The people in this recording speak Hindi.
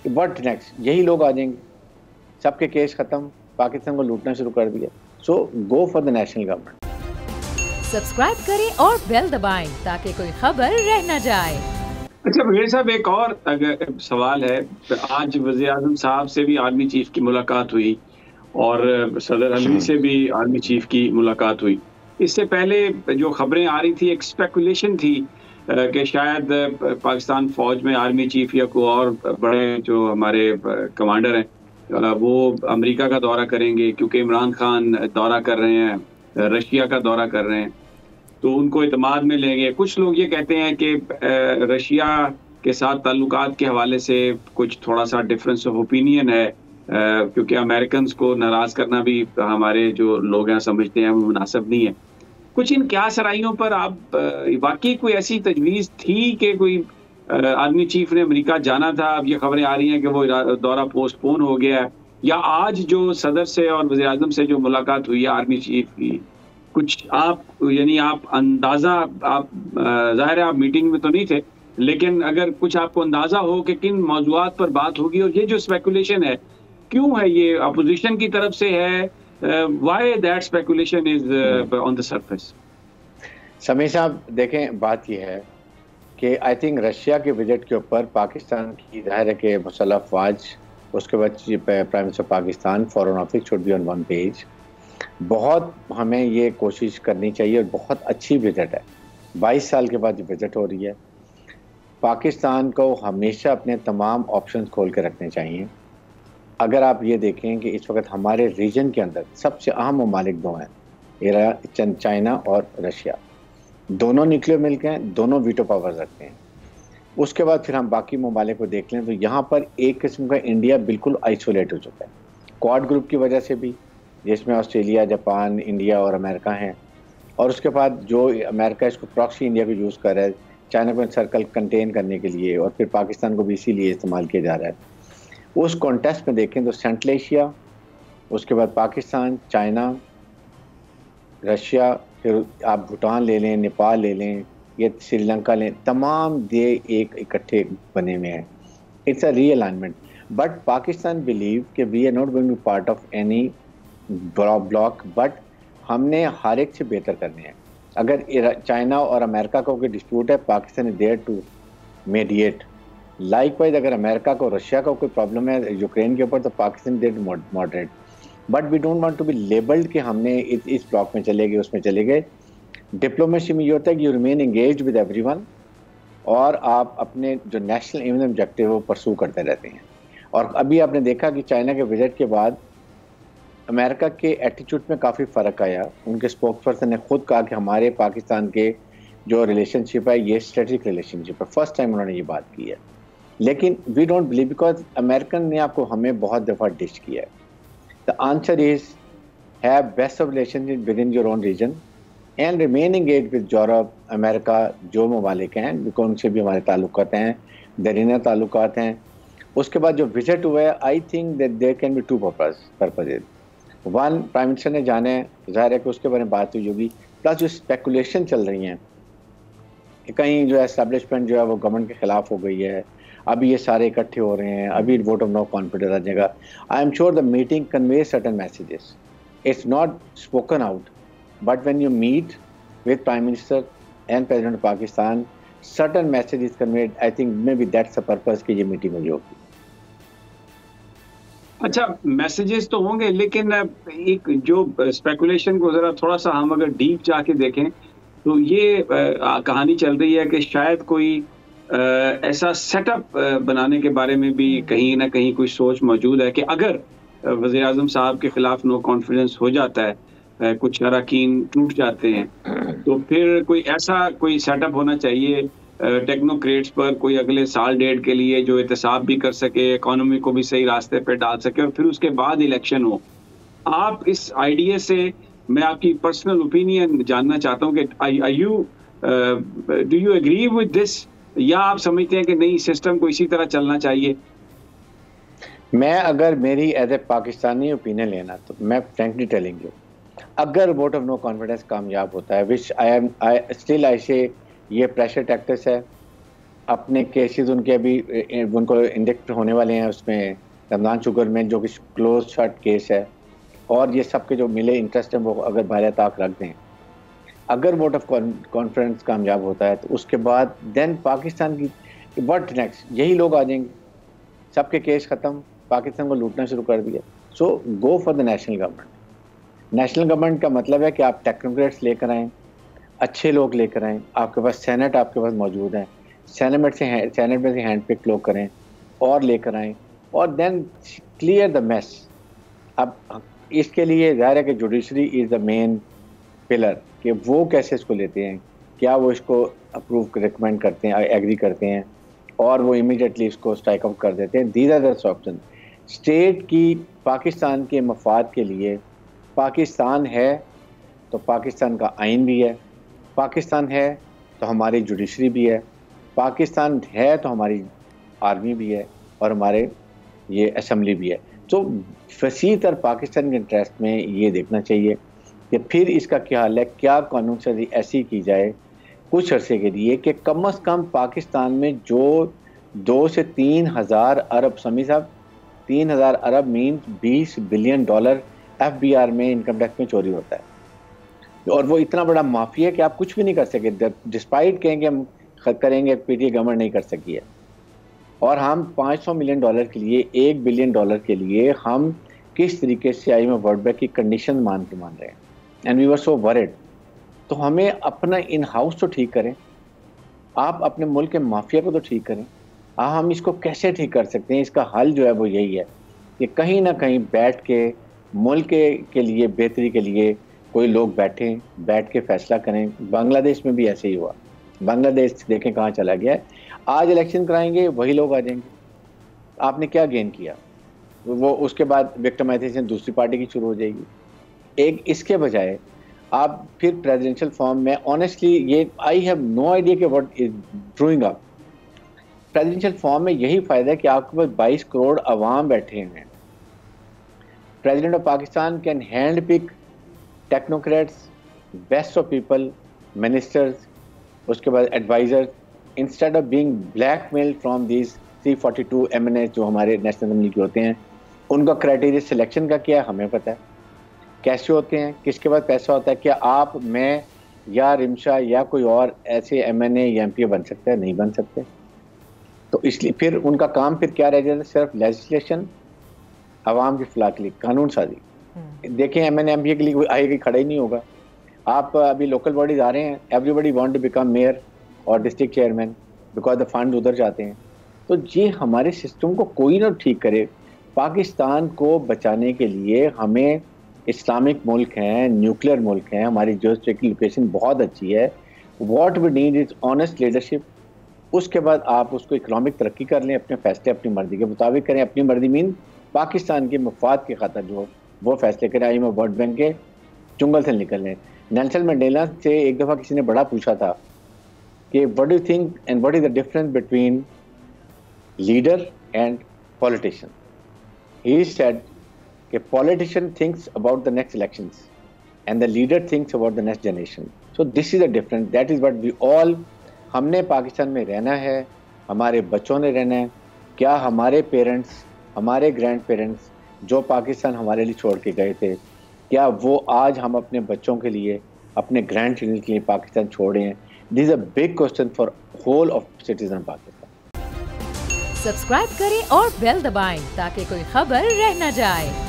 व्हाट नेक्स्ट, यही लोग आ जाएंगे, सबके केस खत्म, पाकिस्तान को लूटना शुरू कर दिया। So go for the national government. Subscribe करें और बेल दबाएं ताकि कोई खबर रह न जाए। अच्छा भैया साहब, एक और अगर सवाल है। आज वज़ीर आज़म साहब से भी आर्मी चीफ की मुलाकात हुई और सदर हलवी से भी आर्मी चीफ की मुलाकात हुई। इससे पहले जो खबरें आ रही थी, एक स्पेकुलेशन थी कि शायद पाकिस्तान फौज में आर्मी चीफ या कोई और बड़े जो हमारे कमांडर हैं वो अमेरिका का दौरा करेंगे, क्योंकि इमरान खान दौरा कर रहे हैं, रशिया का दौरा कर रहे हैं, तो उनको इत्मीनान में लेंगे। कुछ लोग ये कहते हैं कि रशिया के साथ ताल्लुकात के हवाले से कुछ थोड़ा सा डिफरेंस ऑफ ओपिनियन है, क्योंकि अमेरिकन को नाराज़ करना भी हमारे जो लोग हैं समझते हैं वो मुनासिब नहीं है। कुछ इन क्या सराइयों पर आप वाकई कोई ऐसी तजवीज़ थी कि कोई आर्मी चीफ ने अमेरिका जाना था? अब ये खबरें आ रही हैं कि वो दौरा पोस्टपोन हो गया है, या आज जो सदर से और वज़ीर आज़म से जो मुलाकात हुई है आर्मी चीफ की, कुछ आप यानी आप अंदाज़ा, आप ज़ाहिर है आप मीटिंग में तो नहीं थे, लेकिन अगर कुछ आपको अंदाज़ा हो कि किन मौज़ूआत पर बात होगी, और ये जो स्पेकुलेशन है क्यों है, ये अपोजिशन की तरफ से है? Why that speculation is on the surface? Sameer साहब देखें, बात यह है कि आई थिंक रशिया के विजिट के ऊपर पाकिस्तान की जाहिर है कि मुसल्लह अफवाज, उसके बाद prime minister Pakistan, foreign office should be on one page. बहुत हमें ये कोशिश करनी चाहिए और बहुत अच्छी विजिट है, 22 साल के बाद ये विजिट हो रही है। पाकिस्तान को हमेशा अपने तमाम ऑप्शंस खोल के रखने चाहिए। अगर आप ये देखें कि इस वक्त हमारे रीजन के अंदर सबसे अहम ममालिक दो हैं, चाइना और रशिया। दोनों न्यूक्लियर मिल्क हैं, दोनों वीटो पावर रखते हैं। उसके बाद फिर हम बाकी ममालिक को देख लें तो यहाँ पर एक किस्म का इंडिया बिल्कुल आइसोलेट हो चुका है, क्वाड ग्रुप की वजह से भी, जिसमें ऑस्ट्रेलिया, जापान, इंडिया और अमेरिका हैं। और उसके बाद जो अमेरिका इसको प्रॉक्सी इंडिया को यूज़ कर रहा है चाइना को सर्कल कंटेन करने के लिए, और फिर पाकिस्तान को भी इसीलिए इस्तेमाल किया जा रहा है। उस कॉन्टेस्ट में देखें तो सेंट्रल एशिया, उसके बाद पाकिस्तान, चाइना, रशिया, फिर आप भूटान ले लें, नेपाल ले लें, या श्रीलंका लें, तमाम दे एक इकट्ठे बने हुए हैं। It's a realignment, but Pakistan believe कि we are not going to part of any bloc, but हमने हर एक से बेहतर करने हैं। अगर चाइना और अमेरिका का कोई डिस्प्यूट है, Pakistan is there to mediate. Likewise अगर अमेरिका को, रशिया का कोई प्रॉब्लम है यूक्रेन के ऊपर, तो Pakistan there to moderate. But we don't want to be labelled कि हमने इस ब्लॉक में चले गए, उसमें चले गए। डिप्लोमेसी में ये होता है कि you remain engaged with everyone, और आप अपने जो नेशनल एम ऑब्जेक्टिव वो परसू करते रहते हैं। और अभी आपने देखा कि चाइना के विजिट के बाद अमेरिका के एटीट्यूड में काफ़ी फ़र्क आया। उनके स्पोक्सपर्सन ने खुद कहा कि हमारे पाकिस्तान के जो रिलेशनशिप है ये स्ट्रेटेजिक रिलेशनशिप है। फर्स्ट टाइम उन्होंने ये बात की है। लेकिन we don't believe, because American ने आपको हमें बहुत दफ़ा डिश किया है। The answer is have best of relationship with in your own region and remain engage with Europe, America, जो ममालिक हैं, बिकॉज उनसे भी हमारे ताल्लुकात हैं, दरीना ताल्लुकात हैं। उसके बाद जो विजिट हुआ है, I think that there can be two purposes. One, prime minister ने जाना है, जाहिर है कि उसके बारे में बात हुई होगी। प्लस जो स्पेकुलेशन चल रही हैं कि कहीं जो एस्टेब्लिशमेंट जो है वो गवर्नमेंट के खिलाफ हो गई है, अभी ये सारे इकट्ठे हो रहे हैं, अभी वोट ऑफ नो कॉन्फिडेंस आ जाएगा। I am sure the meeting convey certain messages, it's not spoken out, but when you meet with prime minister and president of Pakistan, certain message is conveyed. I think maybe that's the purpose कि ये मीटिंग हुई होगी। अच्छा, मैसेजेस तो होंगे, लेकिन एक जो स्पेकुलेशन को ज़रा थोड़ा सा हम अगर डीप जाके देखें तो ये कहानी चल रही है कि शायद कोई ऐसा सेटअप बनाने के बारे में भी कहीं ना कहीं कोई सोच मौजूद है कि अगर वज़ीर आज़म साहब के ख़िलाफ़ नो कॉन्फिडेंस हो जाता है, कुछ अरकान टूट जाते हैं, तो फिर कोई ऐसा कोई सेटअप होना चाहिए टेक्नोक्रेट्स पर, कोई अगले साल डेढ़ के लिए जो एहतसाब भी कर सके, इकोनॉमी को भी सही रास्ते पे डाल सके, और फिर उसके बाद इलेक्शन हो। आप इस आइडिया से, मैं आपकी पर्सनल ओपिनियन जानना चाहता हूँ कि do you agree with this, या आप समझते हैं कि नहीं, सिस्टम को इसी तरह चलना चाहिए? मैं अगर मेरी एज ए पाकिस्तानी ओपिनियन लेना तो मैं फ्रेंकली टेलिंग यू, अगर वोट ऑफ नो कॉन्फिडेंस कामयाब होता है, विच आई से ये प्रेशर टैक्टिक्स है, अपने केसेस उनके अभी उनको इंडेक्ट होने वाले हैं उसमें रमजान शुगर में, जो कि क्लोज शट केस है, और ये सब के जो मिले इंटरेस्ट है वो अगर बाहर ताक रख दें, अगर वोट ऑफ कॉन्फ्रेंस कामयाब होता है तो उसके बाद देन पाकिस्तान की व्हाट नेक्स्ट, यही लोग आ जाएंगे, सबके केस ख़त्म, पाकिस्तान को लूटना शुरू कर दिया। So go for the national government. National government का मतलब है कि आप टेक्नोक्रेट्स लेकर आएँ, अच्छे लोग लेकर आएँ, आपके पास सेनेट आपके पास मौजूद है, सेनेट में से हैंड पिक लोग करें और लेकर आएँ, और देन क्लियर द मेस। अब इसके लिए ज़ाहिर है कि judiciary is the main pillar, कि वो कैसे इसको लेते हैं, क्या वो इसको अप्रूव रिकमेंड करते हैं, एग्री करते हैं, और वो इमीडिएटली इसको स्ट्राइक आउट कर देते हैं। These are the option. State की पाकिस्तान के मफाद के लिए, पाकिस्तान है तो पाकिस्तान का आइन भी है, पाकिस्तान है तो हमारी जुडिशरी भी है, पाकिस्तान है तो हमारी आर्मी भी है, और हमारे ये असम्बली भी है। तो वसी तर पाकिस्तान के इंटरेस्ट में ये देखना चाहिए कि फिर इसका क्या हाल है, क्या कानून साजी ऐसी की जाए कुछ अरसे के लिए कि कम अज़ कम पाकिस्तान में जो 2 से 3 हज़ार अरब, समी साहब 3 हज़ार अरब मीन्स $20 बिलियन FBR में इनकम टैक्स में चोरी होता है, और वो इतना बड़ा माफिया है कि आप कुछ भी नहीं कर सके, डिस्पाइट कहेंगे हम करेंगे, पीटीए गवर्नमेंट नहीं कर सकी है। और हम $500 मिलियन के लिए, $1 बिलियन के लिए हम किस तरीके से IMF वर्ल्ड बैंक की कंडीशन मान रहे हैं, and we were so worried. तो हमें अपना इन हाउस तो ठीक करें, आप अपने मुल्क के माफिया को तो ठीक करें। हम इसको कैसे ठीक कर सकते हैं, इसका हल जो है वो यही है कि कहीं ना कहीं बैठ के मुल्क के लिए, बेहतरी के लिए कोई लोग बैठ के फैसला करें। बांग्लादेश में भी ऐसे ही हुआ, बांग्लादेश देखें कहाँ चला गया है। आज इलेक्शन कराएंगे वही लोग आ जाएंगे, आपने क्या गेन किया, वो उसके बाद विक्टिमाइजेशन दूसरी पार्टी की शुरू हो जाएगी। एक इसके बजाय आप फिर प्रेसिडेंशियल फॉर्म में, ऑनेस्टली ये आई हैव नो आइडिया कि what is brewing up. Presidential form में यही फायदा है कि आपके पास 22 करोड़ अवाम बैठे हैं। President of Pakistan can hand pick technocrats, best of people, ministers, उसके बाद advisers, instead of being blackmail from these 342 MNA जो हमारे नेशनल असेंबली के होते हैं। उनका क्राइटेरिया सिलेक्शन का क्या है हमें पता है, कैसे होते हैं, किसके पास पैसा होता है। क्या आप, मैं या रिमशा या कोई और ऐसे MNA या MP बन सकते हैं? नहीं बन सकते। तो इसलिए फिर उनका काम फिर क्या रह जाता है, सिर्फ लेजिस्लेशन, आवाम की फलाह के लिए कानून साजी। देखें MNA MP के लिए कोई आएगा खड़ा ही नहीं होगा। आप अभी लोकल बॉडीज आ रहे हैं, everybody want to become mayor और district chairman because the fund उधर जाते हैं। तो ये हमारे सिस्टम को कोई ना ठीक करे। पाकिस्तान को बचाने के लिए हमें, इस्लामिक मुल्क हैं, न्यूक्लियर मुल्क हैं, हमारी जियोस्ट्रेटिक लोकेशन बहुत अच्छी है। What we need is honest leadership. उसके बाद आप उसको इकोनॉमिक तरक्की कर लें, अपने फैसले अपनी मर्जी के मुताबिक करें। अपनी मर्जी मीन पाकिस्तान के मफाद की खातिर जो वो फैसले करें, IMF वर्ल्ड बैंक के चुंगल से निकल लें। नेल्सन मंडेला से एक दफ़ा किसी ने बड़ा पूछा था कि what do you think and what is the difference between leader and politician. He said कि politician thinks about the next elections and the leader thinks about the next generation. So this is the difference, that is what we all, हमने पाकिस्तान में रहना है, हमारे बच्चों ने रहना है। क्या हमारे पेरेंट्स, हमारे ग्रैंड पेरेंट्स जो पाकिस्तान हमारे लिए छोड़ के गए थे, क्या वो आज हम अपने बच्चों के लिए, अपने ग्रैंड चिल्ड्रन के लिए पाकिस्तान छोड़े हैं? This is a big question for whole of citizen Pakistan. Subscribe करें और बेल दबाएं ताकि कोई खबर रह न जाए।